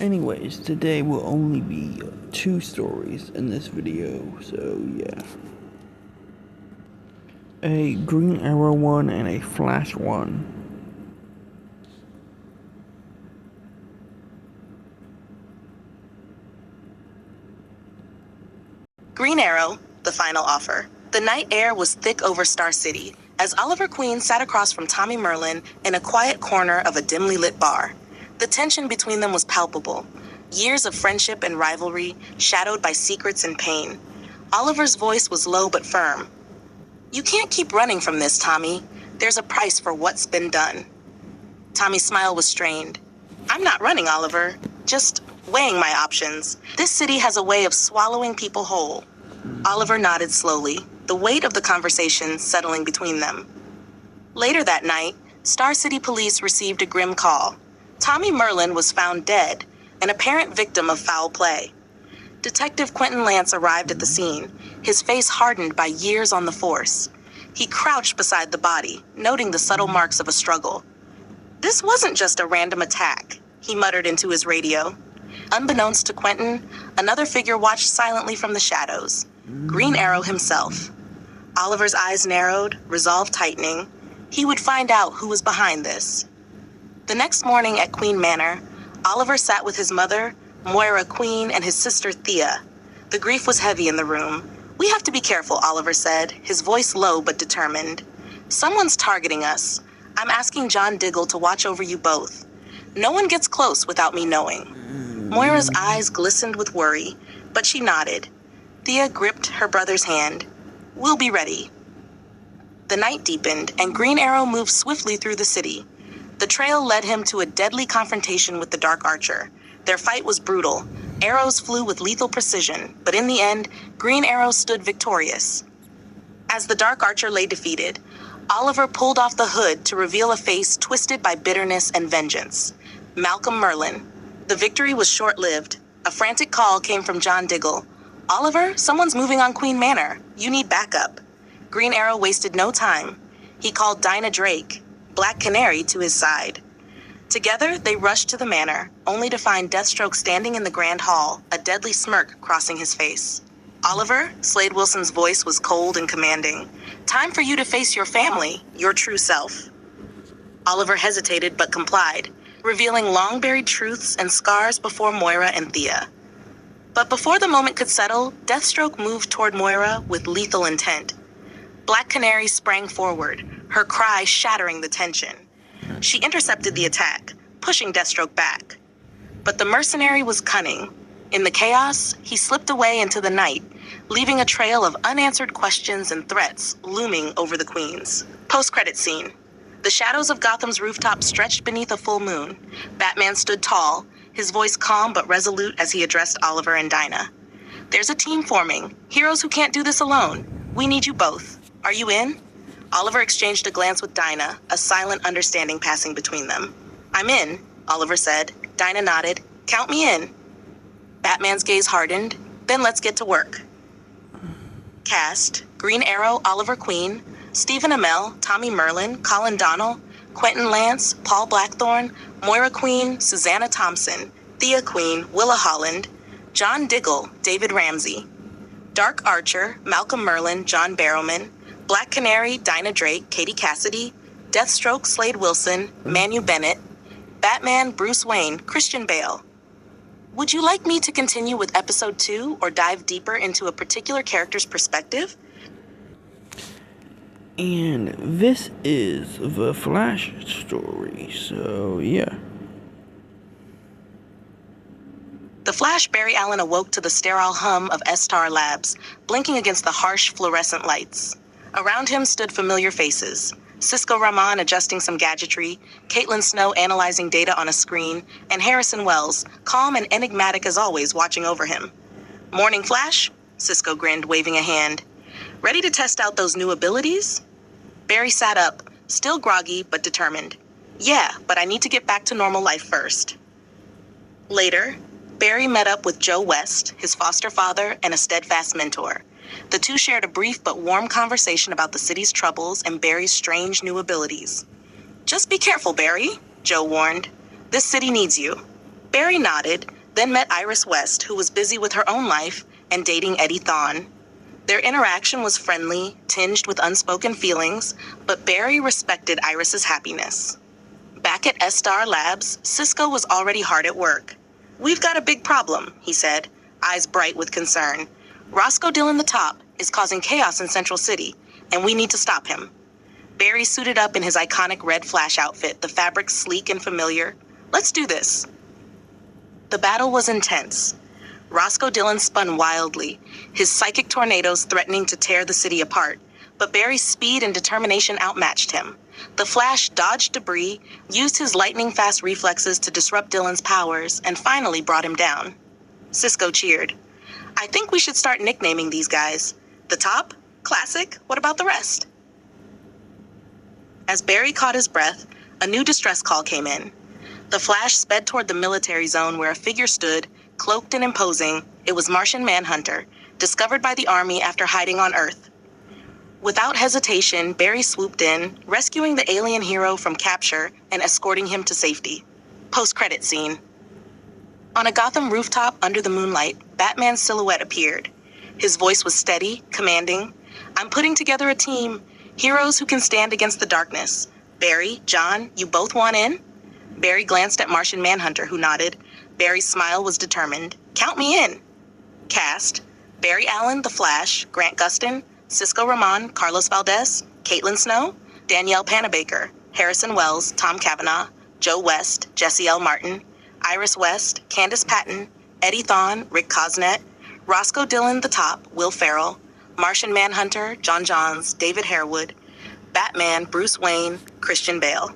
Anyways, today will only be 2 stories in this video, so yeah. A Green Arrow one and a Flash one. Green Arrow, the final offer. The night air was thick over Star City, as Oliver Queen sat across from Tommy Merlin in a quiet corner of a dimly lit bar. The tension between them was palpable. Years of friendship and rivalry, shadowed by secrets and pain. Oliver's voice was low but firm. "You can't keep running from this, Tommy. There's a price for what's been done." Tommy's smile was strained. "I'm not running, Oliver. Just weighing my options. This city has a way of swallowing people whole." Oliver nodded slowly, the weight of the conversation settling between them. Later that night, Star City police received a grim call. Tommy Merlin was found dead, an apparent victim of foul play. Detective Quentin Lance arrived at the scene, his face hardened by years on the force. He crouched beside the body, noting the subtle marks of a struggle. "This wasn't just a random attack," he muttered into his radio. Unbeknownst to Quentin, another figure watched silently from the shadows. Green Arrow himself. Oliver's eyes narrowed, resolve tightening. He would find out who was behind this. The next morning at Queen Manor, Oliver sat with his mother, Moira Queen, and his sister Thea. The grief was heavy in the room. "We have to be careful," Oliver said, his voice low but determined. "Someone's targeting us. I'm asking John Diggle to watch over you both. No one gets close without me knowing." Moira's eyes glistened with worry, but she nodded. Thea gripped her brother's hand. "We'll be ready." The night deepened, and Green Arrow moved swiftly through the city. The trail led him to a deadly confrontation with the Dark Archer. Their fight was brutal. Arrows flew with lethal precision, but in the end, Green Arrow stood victorious. As the Dark Archer lay defeated, Oliver pulled off the hood to reveal a face twisted by bitterness and vengeance. Malcolm Merlin. The victory was short-lived. A frantic call came from John Diggle. "Oliver, someone's moving on Queen Manor. You need backup." Green Arrow wasted no time. He called Dinah Drake, Black Canary, to his side. Together, they rushed to the manor, only to find Deathstroke standing in the grand hall, a deadly smirk crossing his face. "Oliver," Slade Wilson's voice was cold and commanding. "Time for you to face your family, your true self." Oliver hesitated but complied, revealing long-buried truths and scars before Moira and Thea. But before the moment could settle, Deathstroke moved toward Moira with lethal intent. Black Canary sprang forward, her cry shattering the tension. She intercepted the attack, pushing Deathstroke back. But the mercenary was cunning. In the chaos, he slipped away into the night, leaving a trail of unanswered questions and threats looming over the Queens. Post-credit scene. The shadows of Gotham's rooftop stretched beneath a full moon. Batman stood tall, his voice calm but resolute as he addressed Oliver and Dinah. "There's a team forming, heroes who can't do this alone. We need you both. Are you in?" Oliver exchanged a glance with Dinah, a silent understanding passing between them. "I'm in," Oliver said. Dinah nodded. "Count me in." Batman's gaze hardened. "Then let's get to work." Cast: Green Arrow, Oliver Queen, Stephen Amell, Tommy Merlin, Colin Donnell, Quentin Lance, Paul Blackthorne, Moira Queen, Susanna Thompson, Thea Queen, Willa Holland, John Diggle, David Ramsey. Dark Archer, Malcolm Merlin, John Barrowman, Black Canary, Dinah Drake, Katie Cassidy, Deathstroke, Slade Wilson, Manu Bennett, Batman, Bruce Wayne, Christian Bale. Would you like me to continue with episode 2 or dive deeper into a particular character's perspective? And this is the Flash story, so yeah. The Flash, Barry Allen awoke to the sterile hum of S-Star Labs, blinking against the harsh fluorescent lights. Around him stood familiar faces. Cisco Rahman adjusting some gadgetry, Caitlin Snow analyzing data on a screen, and Harrison Wells, calm and enigmatic as always, watching over him. "Morning, Flash," Cisco grinned, waving a hand. "Ready to test out those new abilities?" Barry sat up, still groggy but determined. "Yeah, but I need to get back to normal life first." Later, Barry met up with Joe West, his foster father and a steadfast mentor. The two shared a brief but warm conversation about the city's troubles and Barry's strange new abilities. "Just be careful, Barry," Joe warned. "This city needs you." Barry nodded, then met Iris West, who was busy with her own life and dating Eddie Thawne. Their interaction was friendly, tinged with unspoken feelings, but Barry respected Iris's happiness. Back at S-Star Labs, Cisco was already hard at work. "We've got a big problem," he said, eyes bright with concern. "Roscoe Dillon the Top is causing chaos in Central City, and we need to stop him." Barry suited up in his iconic red Flash outfit, the fabric sleek and familiar. "Let's do this." The battle was intense. Roscoe Dillon spun wildly, his psychic tornadoes threatening to tear the city apart, but Barry's speed and determination outmatched him. The Flash dodged debris, used his lightning-fast reflexes to disrupt Dillon's powers, and finally brought him down. Cisco cheered. "I think we should start nicknaming these guys. The Top? Classic? What about the rest?" As Barry caught his breath, a new distress call came in. The Flash sped toward the military zone where a figure stood, cloaked and imposing. It was Martian Manhunter, discovered by the Army after hiding on Earth. Without hesitation, Barry swooped in, rescuing the alien hero from capture and escorting him to safety. Post-credit scene. On a Gotham rooftop under the moonlight, Batman's silhouette appeared. His voice was steady, commanding. "I'm putting together a team. Heroes who can stand against the darkness. Barry, John, you both want in?" Barry glanced at Martian Manhunter, who nodded. Barry's smile was determined. "Count me in." Cast: Barry Allen, The Flash, Grant Gustin, Cisco Ramon, Carlos Valdez, Caitlin Snow, Danielle Panabaker, Harrison Wells, Tom Cavanaugh, Joe West, Jesse L. Martin, Iris West, Candace Patton, Eddie Thawne, Rick Cosnett, Roscoe Dillon the Top, Will Ferrell, Martian Manhunter, John Johns, David Harewood, Batman, Bruce Wayne, Christian Bale.